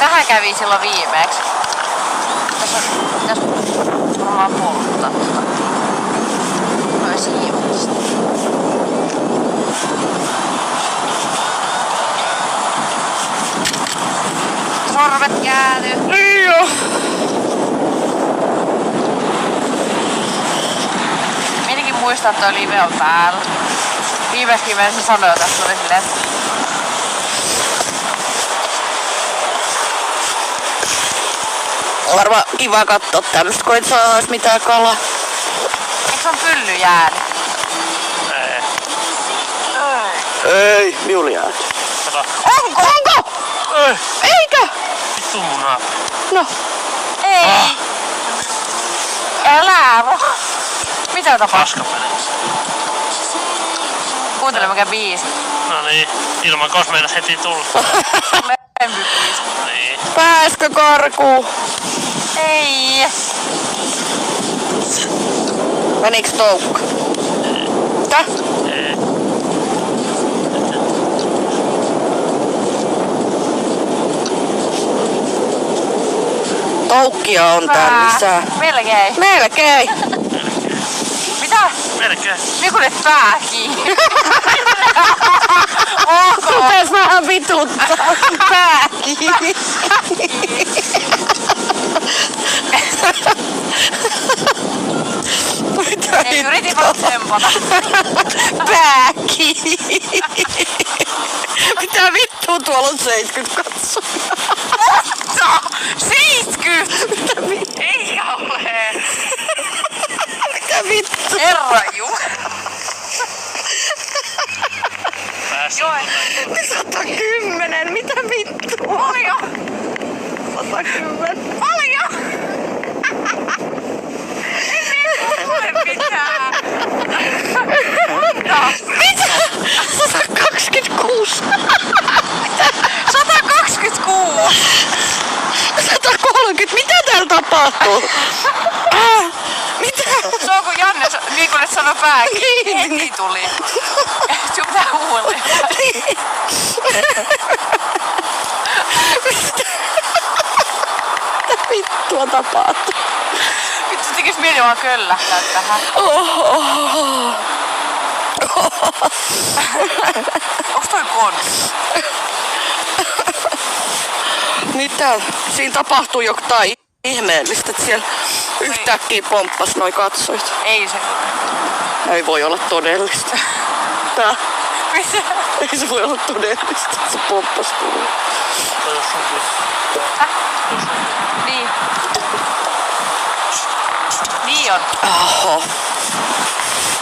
Tähän kävi silloin viimeksi. Tässä pitäis varmaan polttaa tota. Noin siivotista. Sorvet kääntyy. Niin jo. Minäkin muistan, että toi live on päällä. Viimeiskin mennessä sanoi, että tässä oli silleen, että on varmaan kiva katsoa tämmöstä, kun et saa ois mitään kalaa. eikö on pylly jäänyt? Ei, miuli jäänyt. Onko? Ei. Eikä? Vittu mun naapuri. No. Ei. Älä vo. Mitä tapahtuu? Paskapelissä. Kuuntele mikä biisi. No niin, ilman kos meinas heti tulla. Lempybiisi. Niin. Pääskö karkuun? Ei. Meniks toukka? Mitä? Ei. Toukkia on täällä lisää. Melkein. Melkein. Mitä? Melkein. Niin kun et pää kiinni. Onko? Rupes vähän vituttaa. Pää kiinni. Mitä Ei yritin vaan tsempata. Pää kiinni. Mitä vittua tuolla on 70 katsojaa? 70! Mitä vittua? Ei kauhee. Mitä vittua? Herra Jumala. Päässä. Joo. 110, mitä vittua? Paljon. 110. Paljon. Ei kuule mitään. Monta? Mitä? 126. 126. 130. Mitä täällä tapahtuu? Mitä? Se on kun Janne, niin kun et sano pääkin. Niin. Heti tuli. Sun pitää uudelleen. Mitä vittua tapahtuu? Vittu se tekis mieli vaan köllähtää tähän. Onks toi kons? Mitä? Siinä tapahtuu jotain ihmeellistä, että siellä yhtäkkiä pomppas noi katsojat. Ei se. Ei voi olla todellista. Tää. Mitä? Ei se voi olla todellista, että se pomppas tulee. Toi on sun kyllä. Niin. Niin on. Oho.